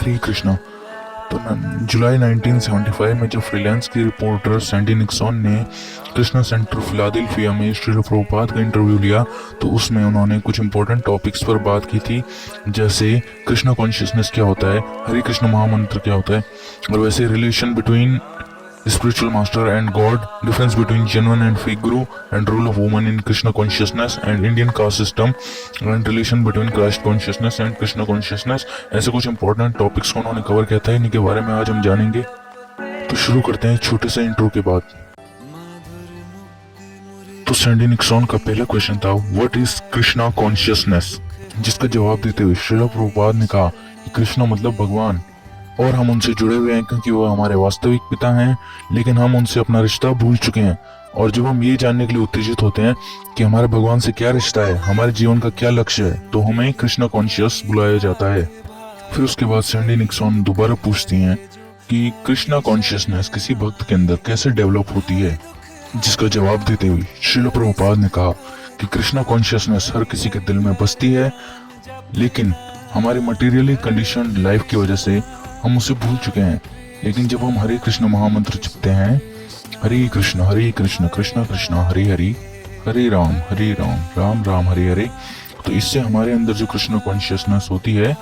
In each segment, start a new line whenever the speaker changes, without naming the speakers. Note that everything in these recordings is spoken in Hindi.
हरे कृष्णा। तो जुलाई 1975 में जब फ्रीलांस की रिपोर्टर सैंडी निक्सन ने कृष्णा सेंटर फिलाडेल्फिया में श्रील प्रभुपाद का इंटरव्यू लिया, तो उसमें उन्होंने कुछ इंपॉर्टेंट टॉपिक्स पर बात की थी, जैसे कृष्णा कॉन्शियसनेस क्या होता है, हरे कृष्ण महामंत्र क्या होता है, और वैसे relation between spiritual master and God, difference between genuine and fake guru, and role of woman in Krishna consciousness and Indian caste system, and relation between Christ consciousness and Krishna consciousness। ऐसे कुछ इंपॉर्टेंट टॉपिक्स को उन्होंने कवर किया था, इन्हीं के बारे में आज हम जानेंगे। तो शुरू करते हैं छोटे से इंट्रो के बाद। तो सैंडी निक्सन का पहला क्वेश्चन था, व्हाट इज कृष्णा कॉन्शियसनेस, जिसका जवाब देते हुए श्रील प्रभुपाद ने कहा कि कृष्णा मतलब भगवान, और हम उनसे जुड़े हुए हैं क्योंकि वो हमारे वास्तविक पिता हैं, लेकिन हम उनसे अपना रिश्ता भूल चुके हैं। और जब हम ये जानने के लिए उत्तेजित होते हैं कि हमारे भगवान से क्या रिश्ता है, हमारे जीवन का क्या लक्ष्य है, तो हमें कृष्णा कॉन्शियस बुलाया जाता है। फिर उसके बाद सैंडी निक्सन दोबारा पूछती हैं कि कृष्णा कॉन्शियसनेस किसी भक्त के अंदर कैसे डेवलप होती है, जिसका जवाब देते हुए श्रील प्रभुपाद ने कहा कि कृष्णा कॉन्शियसनेस हर किसी के दिल में बसती है, लेकिन हमारी मटेरियली कंडीशन लाइफ की वजह से हम उसे भूल चुके हैं। लेकिन जब हम हरे कृष्ण महामंत्र जपते हैं, हरे कृष्ण कृष्ण कृष्ण हरे हरे, हरे राम राम राम हरे हरे, तो इससे हमारे अंदर जो कृष्ण कॉन्शियसनेस होती है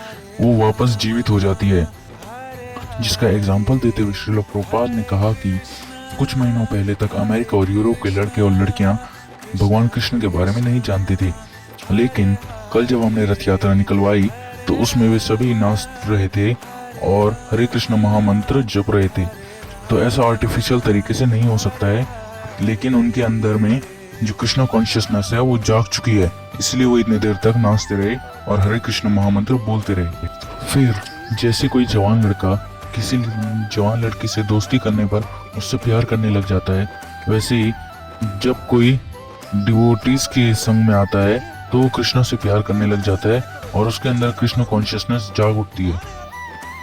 वो वापस जीवित हो जाती है। जिसका एग्जाम्पल देते हुए श्रील प्रभुपाद ने कहा कि कुछ महीनों पहले तक अमेरिका और यूरोप के लड़के और लड़कियां भगवान कृष्ण के बारे में नहीं जानते थे, लेकिन कल जब हमने रथ यात्रा निकलवाई तो उसमें वे सभी नाच रहे थे और हरे कृष्ण महामंत्र जप रहे थे। तो ऐसा आर्टिफिशियल तरीके से नहीं हो सकता है, लेकिन उनके अंदर में जो कृष्ण कॉन्शियसनेस है वो जाग चुकी है, इसलिए वो इतने देर तक नाचते रहे और हरे कृष्ण महामंत्र बोलते रहे। फिर जैसे कोई जवान लड़का किसी जवान लड़की से दोस्ती करने पर उससे प्यार करने लग जाता है, वैसे ही जब कोई डिवोटीज के संग में आता है तो वो कृष्ण से प्यार करने लग जाता है और उसके अंदर कृष्ण कॉन्शियसनेस जाग उठती है।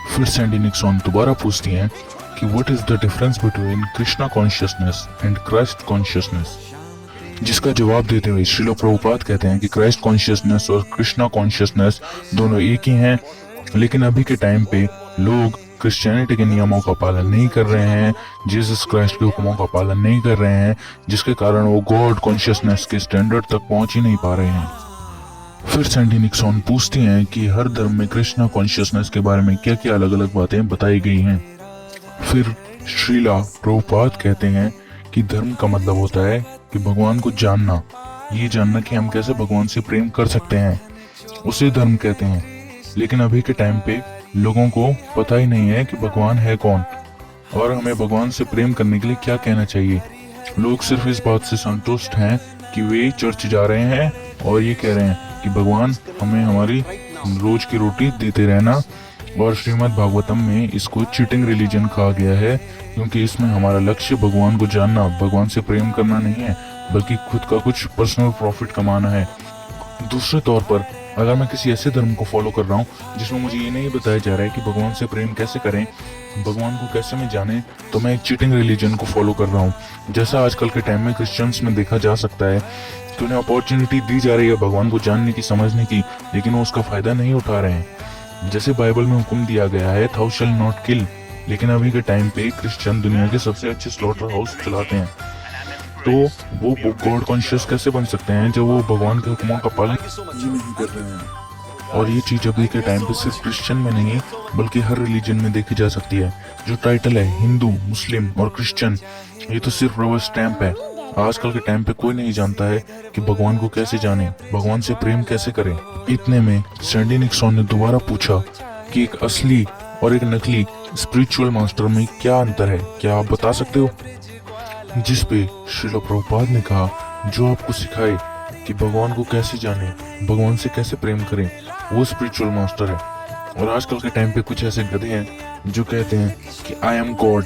फिर सैंडी निक्सन दोबारा पूछती हैं कि what is the difference between Krishna consciousness and Christ consciousness, जिसका जवाब देते हुए श्रील प्रभुपाद कहते हैं कि क्राइस्ट कॉन्शियसनेस और कृष्णा कॉन्शियसनेस दोनों एक ही हैं, लेकिन अभी के टाइम पे लोग क्रिश्चियनिटी के नियमों का पालन नहीं कर रहे हैं, जीसस क्राइस्ट के हुक्मों का पालन नहीं कर रहे हैं, जिसके कारण वो गॉड कॉन्शियसनेस के स्टैंडर्ड तक पहुंच ही नहीं पा रहे हैं। फिर सैंडी निक्सन पूछती हैं कि हर धर्म में कृष्णा कॉन्शियसनेस के बारे में क्या क्या अलग अलग बातें बताई गई हैं। फिर श्रीला प्रभुपाद कहते हैं कि धर्म का मतलब होता है कि भगवान को जानना, ये जानना कि हम कैसे भगवान से प्रेम कर सकते हैं, उसे धर्म कहते हैं। लेकिन अभी के टाइम पे लोगों को पता ही नहीं है कि भगवान है कौन और हमें भगवान से प्रेम करने के लिए क्या कहना चाहिए। लोग सिर्फ इस बात से संतुष्ट हैं कि वे चर्च जा रहे हैं और ये कह रहे हैं कि भगवान हमें हमारी रोज की रोटी देते रहना, और श्रीमद् भागवतम में इसको चीटिंग रिलीजन कहा गया है, क्योंकि इसमें हमारा लक्ष्य भगवान को जानना, भगवान से प्रेम करना नहीं है, बल्कि खुद का कुछ पर्सनल प्रॉफिट कमाना है। दूसरे तौर पर अगर मैं किसी ऐसे धर्म को फॉलो कर रहा हूँ जिसमें मुझे ये नहीं बताया जा रहा है कि भगवान से प्रेम कैसे करें, भगवान को कैसे में जाने, तो मैं एक चीटिंग रिलीजन को फॉलो कर रहा हूँ। जैसा आजकल के टाइम में क्रिश्चियंस में देखा जा सकता है कि उन्हें अपॉर्चुनिटी दी जा रही है भगवान को जानने की, समझने की, लेकिन वो उसका फायदा नहीं उठा रहे हैं। जैसे बाइबल में हुक्म दिया गया है थौ शैल नॉट किल, लेकिन अभी के टाइम पे क्रिश्चियन दुनिया के सबसे अच्छे स्लॉटर हाउस चलाते हैं। तो वो गॉड कॉन्शियस कैसे बन सकते हैं जब वो भगवान के हुक्मों का पालन ही नहीं कर रहे हैं। और ये चीज अभी के टाइम पे सिर्फ क्रिश्चियन में नहीं बल्कि हर रिलीजन में देखी जा सकती है। जो टाइटल है हिंदू, मुस्लिम और क्रिश्चियन, ये तो सिर्फ रबर स्टैंप है। आजकल के टाइम पे कोई नहीं जानता है कि भगवान को कैसे जाने, भगवान से प्रेम कैसे करें। इतने में सैंडी निक्सन ने दोबारा पूछा कि एक असली और एक नकली स्पिरिचुअल मास्टर में क्या अंतर है, क्या आप बता सकते हो? जिस पे श्रील प्रभुपाद ने कहा, जो आपको सिखाए कि भगवान को कैसे जाने, भगवान से कैसे प्रेम करें, वो स्पिरिचुअल मास्टर है। और आजकल के टाइम पे कुछ ऐसे गधे हैं जो कहते हैं कि आई एम गॉड।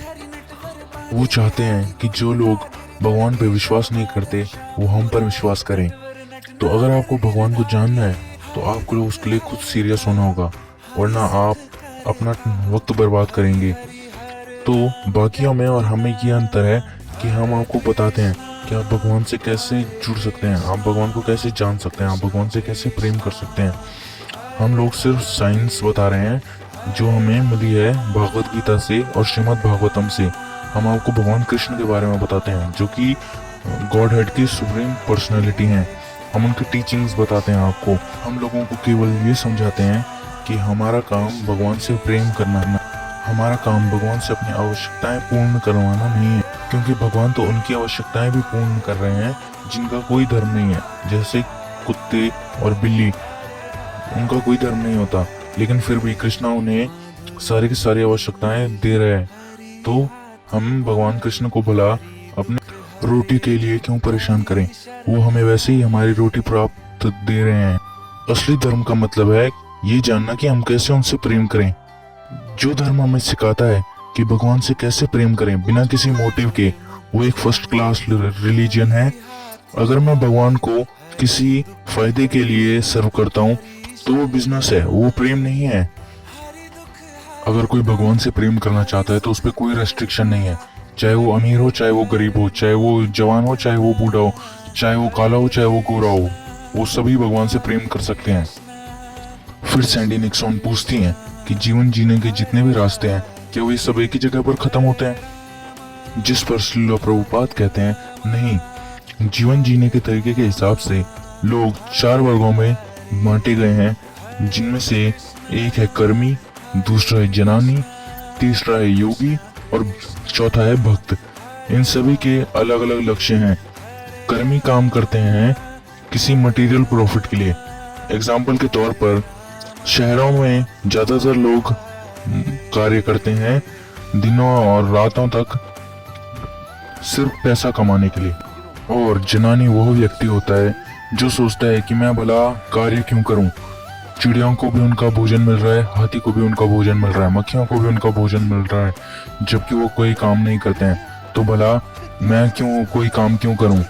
वो चाहते हैं कि जो लोग भगवान पे विश्वास नहीं करते वो हम पर विश्वास करें। तो अगर आपको भगवान को जानना है तो आपको उसके लिए खुद सीरियस होना होगा, वरना आप अपना वक्त बर्बाद करेंगे। तो बाकियों में और हमें ये अंतर है कि हम आपको बताते हैं कि आप भगवान से कैसे जुड़ सकते हैं, आप भगवान को कैसे जान सकते हैं, आप भगवान से कैसे प्रेम कर सकते हैं। हम लोग सिर्फ साइंस बता रहे हैं जो हमें मिली है भागवत गीता से और श्रीमद् भागवतम से। हम आपको भगवान कृष्ण के बारे में बताते हैं, जो कि गॉड हेड की सुप्रीम पर्सनैलिटी हैं। हम उनकी टीचिंग्स बताते हैं आपको। हम लोगों को केवल ये समझाते हैं कि हमारा काम भगवान से प्रेम करना है, हमारा काम भगवान से अपनी आवश्यकताएं पूर्ण करवाना नहीं है, क्योंकि भगवान तो उनकी आवश्यकताएं भी पूर्ण कर रहे हैं जिनका कोई धर्म नहीं है। जैसे कुत्ते और बिल्ली, उनका कोई धर्म नहीं होता, लेकिन फिर भी कृष्णा उन्हें सारी की सारी आवश्यकताएं दे रहे हैं। तो हम भगवान कृष्ण को भला अपने रोटी के लिए क्यों परेशान करें, वो हमें वैसे ही हमारी रोटी प्राप्त दे रहे हैं। असली धर्म का मतलब है ये जानना कि हम कैसे उनसे प्रेम करें। जो धर्म हमें सिखाता है कि भगवान से कैसे प्रेम करें बिना किसी मोटिव के, वो एक फर्स्ट क्लास रिलीजन है। अगर मैं भगवान को किसी फायदे के लिए सर्व करता हूँ तो वो बिजनेस है, वो प्रेम नहीं है। अगर कोई भगवान से प्रेम करना चाहता है तो उस पर कोई रेस्ट्रिक्शन नहीं है, चाहे वो अमीर हो, चाहे वो गरीब हो, चाहे वो जवान हो, चाहे वो बूढ़ा हो, चाहे वो काला हो, चाहे वो गोरा हो, वो सभी भगवान से प्रेम कर सकते हैं। फिर सैंडी निक्सन पूछती हैं कि जीवन जीने के जितने भी रास्ते हैं क्या वे सब एक ही जगह पर खत्म होते हैं? जिस पर श्रील प्रभुपाद कहते हैं नहीं, जीवन जीने के तरीके के हिसाब से लोग 4 वर्गों में बांटे गए हैं, जिनमें से एक है कर्मी, दूसरा है जनानी, तीसरा है योगी और चौथा है भक्त। इन सभी के अलग अलग लक्ष्य हैं। कर्मी काम करते हैं किसी मटेरियल प्रॉफिट के लिए। एग्जाम्पल के तौर पर शहरों में ज्यादातर लोग कार्य करते हैं दिनों और रातों तक सिर्फ पैसा कमाने के लिए। और जनानी वह व्यक्ति होता है जो सोचता है कि मैं भला कार्य क्यों करूं, चिड़ियों को भी उनका भोजन मिल रहा है, हाथी को भी उनका भोजन मिल रहा है, मक्खियों को भी उनका भोजन मिल रहा है, जबकि वो कोई काम नहीं करते हैं। तो भला मैं क्यों कोई काम क्यों करूं?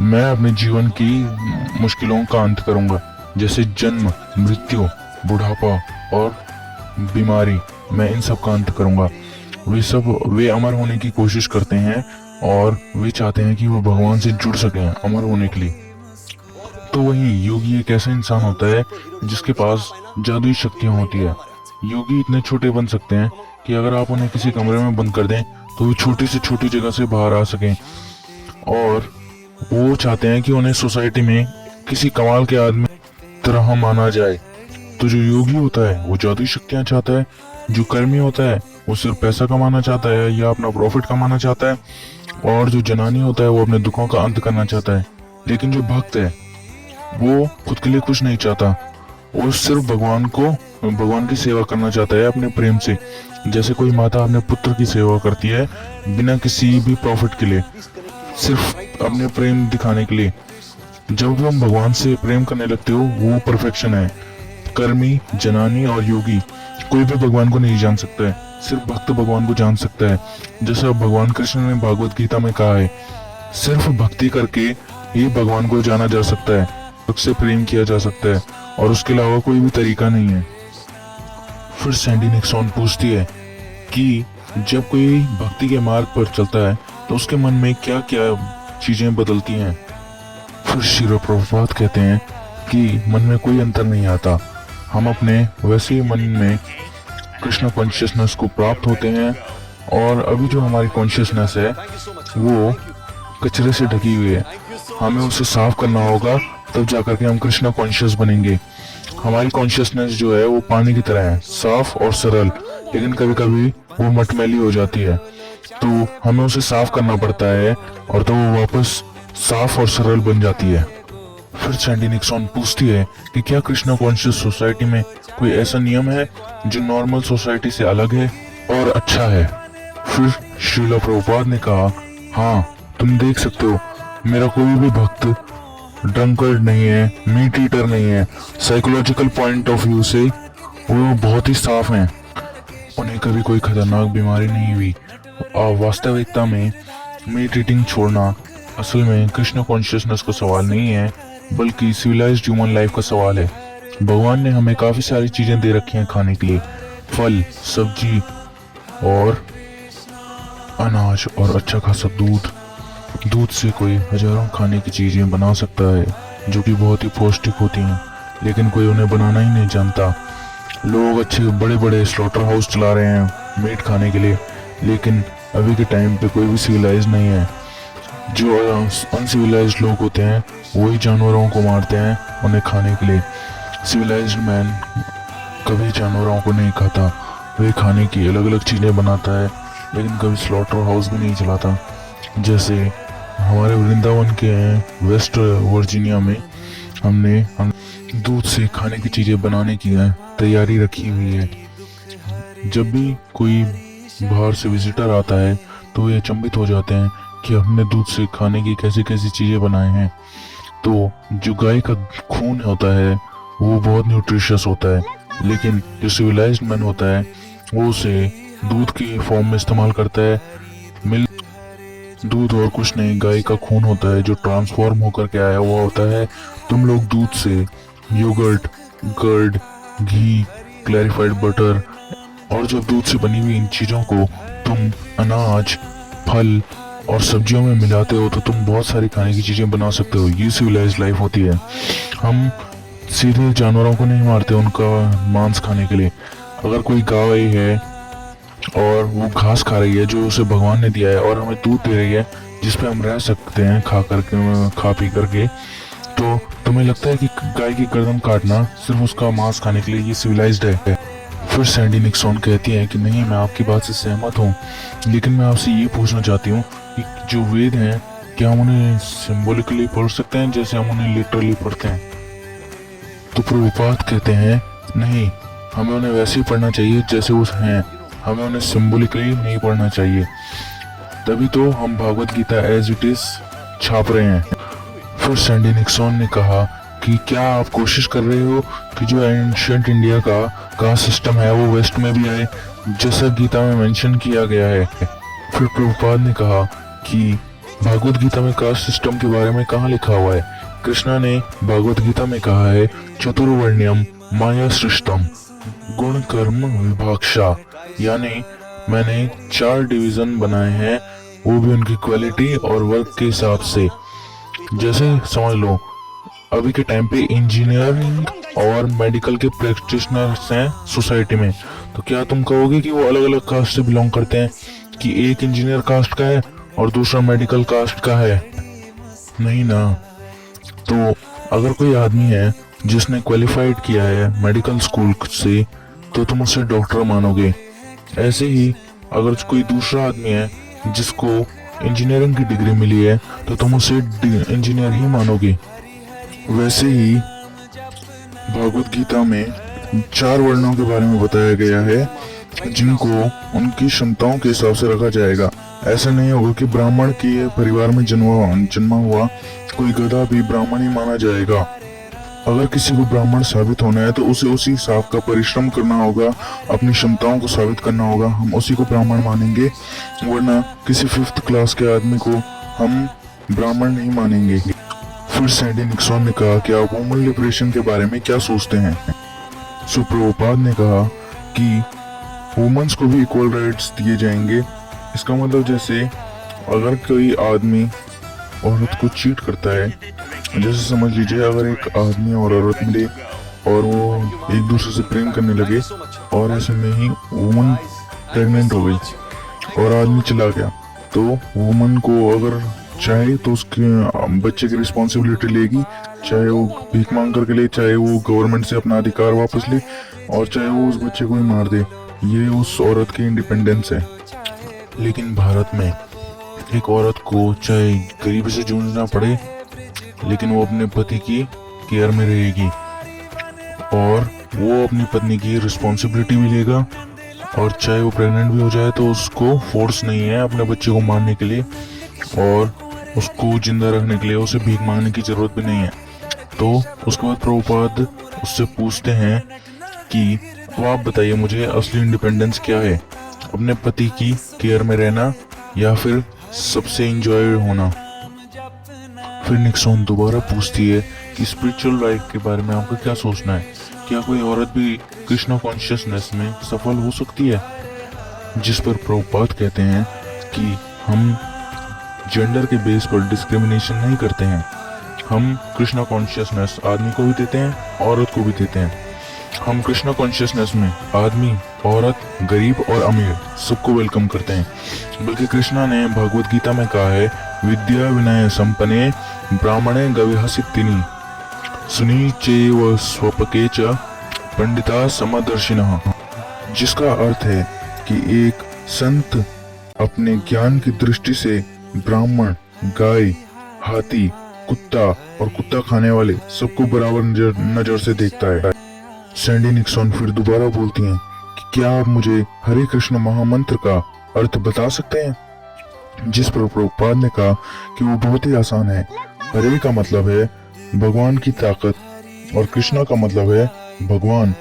मैं अपने जीवन की मुश्किलों का अंत करूंगा, जैसे जन्म, मृत्यु, बुढ़ापा और बीमारी, मैं इन सब का अंत करूंगा। वे अमर होने की कोशिश करते हैं और वे चाहते हैं कि वो भगवान से जुड़ सकें अमर होने के लिए। तो वही योगी एक ऐसा इंसान होता है जिसके पास जादुई शक्तियां होती है। योगी इतने छोटे बन सकते हैं कि अगर आप उन्हें किसी कमरे में बंद कर दें तो वो छोटी से छोटी जगह से बाहर आ सकें, और वो चाहते हैं कि उन्हें सोसाइटी में किसी कमाल के आदमी तरह माना जाए। तो जो योगी होता है वो जादुई शक्तियां चाहता है, जो कर्मी होता है वो सिर्फ पैसा कमाना चाहता है या अपना प्रॉफिट कमाना चाहता है, और जो जनानी होता है वो अपने दुखों का अंत करना चाहता है। लेकिन जो भक्त है वो खुद के लिए कुछ नहीं चाहता, वो सिर्फ भगवान की सेवा करना चाहता है अपने प्रेम से। जैसे कोई माता अपने पुत्र की सेवा करती है बिना किसी भी प्रॉफिट के लिए, सिर्फ अपने प्रेम दिखाने के लिए। जब हम भगवान से प्रेम करने लगते हो वो परफेक्शन है। कर्मी, जनानी और योगी कोई भी भगवान को नहीं जान सकता है, सिर्फ भक्त भगवान को जान सकता है। जैसा भगवान कृष्ण ने भागवत गीता में कहा है, सिर्फ भक्ति करके ही भगवान को जाना जा सकता है, उससे प्रेम किया जा सकता है, और उसके अलावा कोई भी तरीका नहीं है। फिर सैंडी निक्सन पूछती है कि जब कोई भक्ति के मार्ग पर चलता है तो उसके मन में क्या क्या चीजें बदलती हैं। फिर श्रील प्रभुपाद कहते हैं कि मन में कोई अंतर नहीं आता, हम अपने वैसे ही मन में कृष्ण कॉन्शियसनेस को प्राप्त होते हैं, और अभी जो हमारी कॉन्शियसनेस है वो कचरे से ढकी हुई है, हमें उसे साफ करना होगा, तब जाकर के हम कृष्ण कॉन्शियस बनेंगे। हमारी कॉन्शियसनेस जो है वो पानी की तरह है, साफ और सरल, लेकिन कभी कभी वो मटमैली हो जाती है, तो हमें उसे साफ करना पड़ता है, और तो वो वापस साफ और सरल बन जाती है। फिर सैंडी निक्सन पूछती है कि क्या कृष्ण कॉन्शियस सोसाइटी में कोई ऐसा नियम है जो नॉर्मल सोसाइटी से अलग है और अच्छा है। फिर श्रील प्रभुपाद ने कहा, हाँ तुम देख सकते हो, मेरा कोई भी भक्त ड्रंकर्ड नहीं है, मीट ईटर नहीं है। साइकोलॉजिकल पॉइंट ऑफ व्यू से वो बहुत ही साफ हैं, उन्हें कभी कोई खतरनाक बीमारी नहीं हुई। वास्तविकता में मीट ईटिंग छोड़ना असल में कृष्ण कॉन्शियसनेस का सवाल नहीं है, बल्कि सिविलाइज्ड ह्यूमन लाइफ का सवाल है। भगवान ने हमें काफी सारी चीजें दे रखी हैं खाने के लिए, फल, सब्जी और अनाज और अच्छा खासा दूध। दूध से कोई हजारों खाने की चीजें बना सकता है जो कि बहुत ही पौष्टिक होती हैं, लेकिन कोई उन्हें बनाना ही नहीं जानता। लोग अच्छे बड़े बड़े स्लॉटर हाउस चला रहे हैं मीट खाने के लिए, लेकिन अभी के टाइम पे कोई भी सिविलाइज नहीं है। जो अनसिविलाइज्ड लोग होते हैं वही जानवरों को मारते हैं उन्हें खाने के लिए। सिविलाइज्ड मैन कभी जानवरों को नहीं खाता, वह खाने की अलग अलग चीज़ें बनाता है, लेकिन कभी स्लॉटर हाउस भी नहीं चलाता। जैसे हमारे वृंदावन के हैं वेस्ट वर्जीनिया में, हम दूध से खाने की चीज़ें बनाने की तैयारी रखी हुई है। जब भी कोई बाहर से विजिटर आता है तो ये अचंभित हो जाते हैं कि हमने दूध से खाने की कैसी कैसी चीज़ें बनाए हैं। तो जो गाय का खून होता है वो बहुत न्यूट्रिशियस होता है, लेकिन जो सिविलाइज्ड मैन होता है वो उसे दूध की फॉर्म में इस्तेमाल करता है। दूध और कुछ नहीं, गाय का खून होता है जो ट्रांसफॉर्म होकर के आया हुआ होता है। तुम लोग दूध से योगर्ट, कर्ड, घी, क्लैरिफाइड बटर और जब दूध से बनी हुई इन चीज़ों को तुम अनाज, फल और सब्जियों में मिलाते हो तो तुम बहुत सारी खाने की चीज़ें बना सकते हो। ये सिविलाइज्ड लाइफ होती है। हम सीधे जानवरों को नहीं मारते उनका मांस खाने के लिए। अगर कोई गाय है और वो घास खा रही है जो उसे भगवान ने दिया है और हमें दूध दे रही है जिस पे हम रह सकते हैं खा पी करके, तो तुम्हें लगता है कि गाय की गर्दन काटना सिर्फ उसका मांस खाने के लिए ये सिविलाइज्ड है? फिर सैंडी निक्सॉन कहती है कि नहीं, मैं आपकी बात से सहमत हूँ, लेकिन मैं आपसे ये पूछना चाहती हूँ कि जो वेद हैं क्या हम उन्हें सिंबॉलिकली पढ़ सकते हैं जैसे हम उन्हें लिटरली पढ़ते हैं? तो प्रभुपाद कहते हैं नहीं, हमें उन्हें वैसे ही पढ़ना चाहिए जैसे वो हैं, हमें उन्हें सिंबॉलिकली नहीं पढ़ना चाहिए। तभी तो हम Bhagavad Gita as it is छाप रहे हैं। फिर सैंडी निक्सॉन ने कहा कि क्या आप कोशिश कर रहे हो कि जो एंशिएंट इंडिया का कास्ट सिस्टम है वो वेस्ट में भी आए जैसा गीता में मेंशन किया गया है? फिर प्रभुपाद ने कहा कि भागवत गीता में कास्ट सिस्टम के बारे में कहाँ लिखा हुआ है? कृष्णा ने भागवत गीता में कहा है चतुर्वर्ण्यम माया सृष्टम गुण कर्म विभाक्षा, यानी मैंने 4 डिवीजन बनाए हैं, वो भी उनकी क्वालिटी और वर्क के हिसाब से। जैसे समझ लो अभी के टाइम पे इंजीनियरिंग और मेडिकल के प्रैक्टिशनर्स हैं सोसाइटी में, तो क्या तुम कहोगे कि वो अलग अलग कास्ट से बिलोंग करते हैं, कि एक इंजीनियर कास्ट का है और दूसरा मेडिकल कास्ट का है? नहीं ना। तो अगर कोई आदमी है जिसने क्वालिफाइड किया है मेडिकल स्कूल से तो तुम उसे डॉक्टर मानोगे। ऐसे ही अगर कोई दूसरा आदमी है जिसको इंजीनियरिंग की डिग्री मिली है तो तुम उसे इंजीनियर ही मानोगे। वैसे ही भागवत गीता में 4 वर्णों के बारे में बताया गया है जिनको उनकी क्षमताओं के हिसाब से रखा जाएगा। ऐसा नहीं होगा कि ब्राह्मण के परिवार में जन्मा हुआ कोई गधा भी ब्राह्मण ही माना जाएगा। अगर किसी को ब्राह्मण साबित होना है तो उसे उसी हिसाब का परिश्रम करना होगा, अपनी क्षमताओं को साबित करना होगा, हम उसी को ब्राह्मण मानेंगे, वरना किसी 5th क्लास के आदमी को हम ब्राह्मण नहीं मानेंगे। फिर सैंडी निक्सॉन ने कहा कि आप वुमन लिबरेशन के बारे में क्या सोचते हैं? सो प्रभुपाद ने कहा कि वुमेन्स को भी इक्वल राइट्स दिए जाएंगे। इसका मतलब जैसे अगर कोई आदमी औरत को चीट करता है, जैसे समझ लीजिए अगर एक आदमी और औरत मिले और वो एक दूसरे से प्रेम करने लगे और ऐसे में ही वुमन प्रेग्नेंट हो गई और आदमी चला गया, तो वुमन को अगर चाहे तो उसके बच्चे की रिस्पॉन्सिबिलिटी लेगी, चाहे वो भीख मांग करके ले, चाहे वो गवर्नमेंट से अपना अधिकार वापस ले और चाहे वो उस बच्चे को ही मार दे। ये उस औरत की इंडिपेंडेंस है। लेकिन भारत में एक औरत को चाहे गरीबी से जूझना पड़े लेकिन वो अपने पति की केयर में रहेगी और वो अपनी पत्नी की रिस्पॉन्सिबिलिटी भी लेगा, और चाहे वो प्रेग्नेंट भी हो जाए तो उसको फोर्स नहीं है अपने बच्चे को मारने के लिए और उसको जिंदा रखने के लिए उसे भीख मांगने की जरूरत भी नहीं है। तो उसके बाद प्रभुपाद उससे पूछते हैं कि तो आप बताइए मुझे असली इंडिपेंडेंस क्या है, अपने पति की केयर में रहना या फिर सबसे एंजॉय होना? फिर निक्सॉन दोबारा पूछती है कि स्पिरिचुअल लाइफ के बारे में आपका क्या सोचना है, क्या कोई औरत भी कृष्णा कॉन्शियसनेस में सफल हो सकती है? जिस पर प्रभुपाद कहते हैं कि हम जेंडर के बेस पर डिस्क्रिमिनेशन नहीं करते हैं, हम कृष्णा कॉन्शियसनेस आदमी को भी देते हैं औरत को भी देते हैं। हम कृष्णा कॉन्शियसनेस में आदमी, औरत, गरीब और अमीर सबको वेलकम करते हैं। बल्कि कृष्णा ने भगवत गीता में कहा है, विद्या विनय संपन्ने ब्राह्मणे गविहसितिनि सुनी चैव स्वपके च पंडिता समदर्शिनः, जिसका अर्थ है कि एक संत अपने ज्ञान की दृष्टि से ब्राह्मण, गाय, हाथी, कुत्ता और कुत्ता खाने वाले सबको बराबर नजर से देखता है। सैंडी निक्सन फिर दोबारा बोलती हैं कि क्या आप मुझे हरे कृष्ण महामंत्र का अर्थ बता सकते हैं? जिस पर प्रभुपाद ने कहा कि वो बहुत ही आसान है। हरे का मतलब है भगवान की ताकत और कृष्णा का मतलब है भगवान।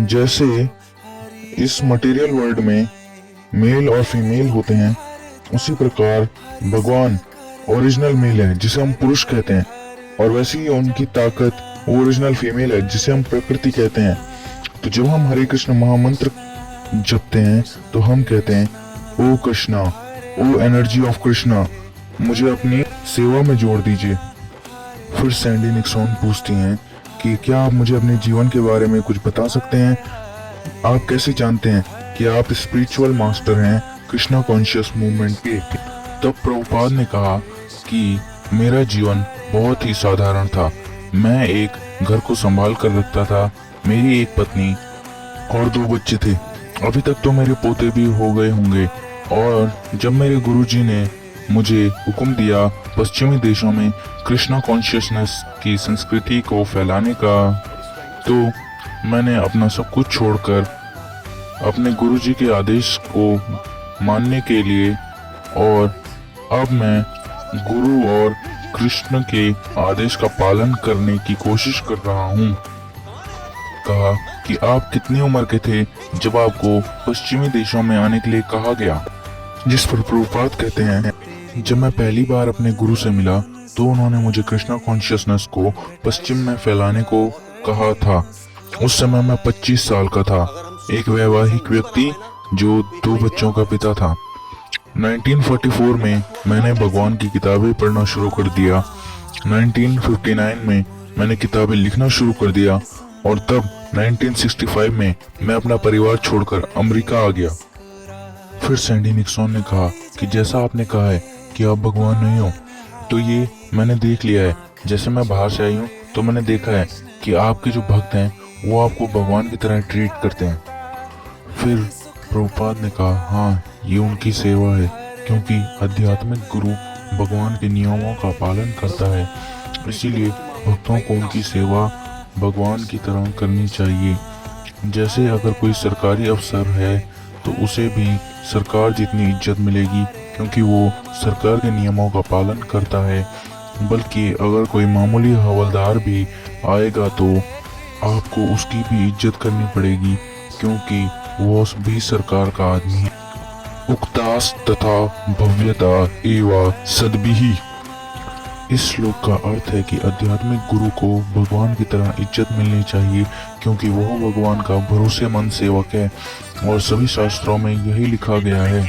जैसे इस मटेरियल वर्ल्ड में मेल और फीमेल होते हैं, उसी प्रकार भगवान ओरिजिनल मेल है जिसे हम पुरुष कहते हैं, और वैसे ही उनकी ताकत ओरिजिनल फीमेल है जिसे हम प्रकृति कहते हैं। तो जब हम हरे कृष्ण महामंत्र जपते हैं तो हम कहते हैं, ओ कृष्णा, ओ एनर्जी ऑफ कृष्णा, मुझे अपनी सेवा में जोड़ दीजिए। फिर सैंडी निक्सन पूछती हैं कि क्या आप मुझे अपने जीवन के बारे में कुछ बता सकते हैं? आप कैसे जानते हैं कि आप स्पिरिचुअल मास्टर हैं कृष्णा कॉन्शियस मूवमेंट के? तब प्रभुपाद ने कहा कि मेरा जीवन बहुत ही साधारण था। मैं एक घर को संभाल कर रखता था, मेरी एक पत्नी और 2 बच्चे थे। अभी तक तो मेरे पोते भी हो गए होंगे। और जब मेरे गुरुजी ने मुझे हुक्म दिया पश्चिमी देशों में कृष्णा कॉन्शियसनेस की संस्कृति को फैलाने का, तो मैंने अपना सब कुछ छोड़कर अपने गुरुजी के आदेश को मानने के लिए, और अब मैं गुरु और कृष्ण के आदेश का पालन करने की कोशिश कर रहा हूँ। कहा कि आप कितनी उम्र के थे जब आपको पश्चिमी देशों में आने के लिए कहा गया? जिस पर प्रभुपाद कहते हैं, जब मैं पहली बार अपने गुरु से मिला तो उन्होंने मुझे कृष्णा कॉन्शियसनेस को पश्चिम में फैलाने को कहा था। उस समय मैं 25 साल का था, एक वैवाहिक व्यक्ति जो 2 बच्चों का पिता था। 1944 में मैंने भगवान की किताबें पढ़ना शुरू कर दिया। 1959 में मैंने किताबें लिखना शुरू कर दिया, और तब 1965 में मैं अपना परिवार छोड़कर अमेरिका आ गया। फिर सैंडी निक्सन ने कहा कि जैसा आपने कहा है कि आप भगवान नहीं हो, तो ये मैंने देख लिया है। जैसे मैं बाहर से आई हूँ तो मैंने देखा है कि आपके जो भक्त हैं वो आपको भगवान की तरह ट्रीट करते हैं। फिर प्रभुपाद ने कहा, हाँ, ये उनकी सेवा है, क्योंकि आध्यात्मिक गुरु भगवान के नियमों का पालन करता है, इसीलिए भक्तों को उनकी सेवा भगवान की तरह करनी चाहिए। जैसे अगर कोई सरकारी अफसर है तो उसे भी सरकार जितनी इज्जत मिलेगी, क्योंकि वो सरकार के नियमों का पालन करता है। बल्कि अगर कोई मामूली हवलदार भी आएगा तो आपको उसकी भी इज्जत करनी पड़ेगी, क्योंकि वो भी सरकार का आदमी है। उक्तास तथा भव्यता एवं सद्भिः। इस श्लोक का अर्थ है कि आध्यात्मिक गुरु को भगवान की तरह इज्जत मिलनी चाहिए, क्योंकि वह भगवान का भरोसेमंद सेवक है, और सभी शास्त्रों में यही लिखा गया है।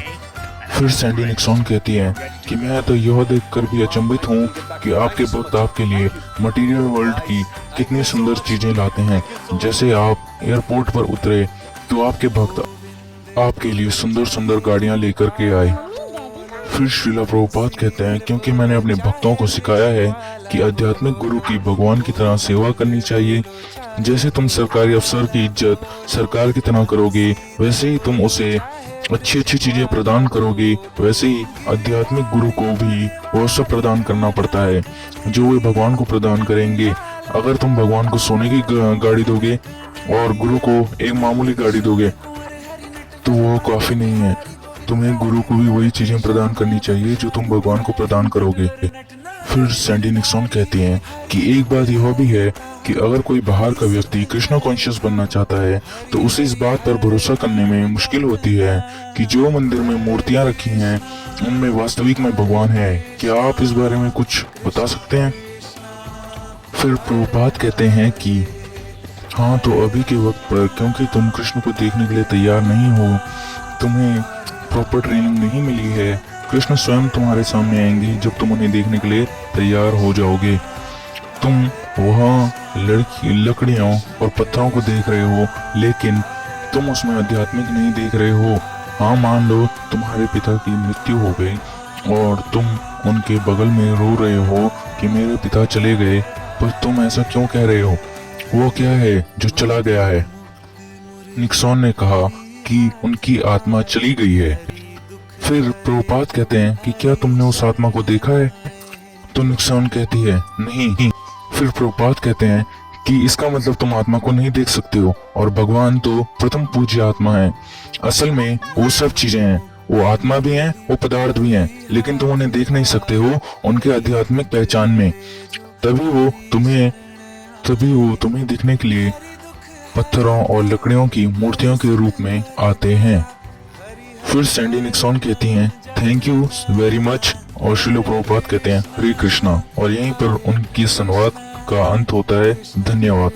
फिर सैंडी निक्सन कहती है कि मैं तो यह देखकर भी अचंभित हूँ कि आपके भक्त आपके लिए मटेरियल वर्ल्ड की कितनी सुंदर चीजें लाते हैं। जैसे आप एयरपोर्ट पर उतरे तो आपके भक्त आपके लिए सुंदर सुंदर गाड़ियां लेकर के आए। फिर श्रीला प्रभुपाद कहते हैं, क्योंकि मैंने अपने भक्तों को सिखाया है कि आध्यात्मिक गुरु की भगवान की तरह सेवा करनी चाहिए। जैसे तुम सरकारी अफसर की इज्जत सरकार की तरह करोगे, वैसे ही तुम उसे अच्छी अच्छी चीजें प्रदान करोगे, वैसे ही आध्यात्मिक गुरु को भी वो सब प्रदान करना पड़ता है जो वे भगवान को प्रदान करेंगे। अगर तुम भगवान को सोने की गाड़ी दोगे और गुरु को एक मामूली गाड़ी दोगे तो वो काफी नहीं है। तुम्हें गुरु को भी वही चीजें प्रदान करनी चाहिए जो तुम भगवान को प्रदान करोगे। फिर सैंडी निक्सन कहती हैं कि एक बात यह भी है कि अगर कोई बाहर का व्यक्ति कृष्णा कॉन्शियस बनना चाहता है तो उसे इस बात पर भरोसा करने में मुश्किल होती है कि जो मंदिर में मूर्तियां रखी हैं उनमें वास्तविक में भगवान है। क्या आप इस बारे में कुछ बता सकते हैं? फिर प्रभुपाद कहते हैं कि हाँ, तो अभी के वक्त पर क्योंकि तुम कृष्ण को देखने के लिए तैयार नहीं हो, तुम्हें प्रॉपर ट्रेनिंग नहीं मिली है, कृष्ण स्वयं तुम्हारे सामने आएंगे जब तुम उन्हें देखने के लिए तैयार हो जाओगे। तुम वहाँ लकड़ियों और पत्थरों को देख रहे हो, लेकिन तुम उसमें आध्यात्मिक नहीं देख रहे हो। हाँ, मान लो तुम्हारे पिता की मृत्यु हो गई और तुम उनके बगल में रो रहे हो कि मेरे पिता चले गए, पर तुम ऐसा क्यों कह रहे हो? वो क्या है जो चला गया है? निक्सॉन ने कहा कि उनकी आत्मा चली गई है। फिर प्रभुपाद कहते हैं कि क्या तुमने उस आत्मा को देखा है? तो निक्सॉन कहती है नहीं। फिर प्रभुपाद कहते हैं कि इसका मतलब तुम आत्मा को नहीं देख सकते हो, और भगवान तो प्रथम पूज्य आत्मा है। असल में वो सब चीजें हैं, वो आत्मा भी हैं, वो पदार्थ भी हैं, लेकिन तुम उन्हें देख नहीं सकते हो उनके आध्यात्मिक पहचान में। तभी वो तुम्हें दिखने के लिए पत्थरों और लकड़ियों की मूर्तियों के रूप में आते हैं। फिर सैंडी निक्सॉन कहती हैं थैंक यू वेरी मच, और श्रील प्रभुपाद कहते हैं हरे कृष्णा, और यहीं पर उनकी संवाद का अंत होता है। धन्यवाद।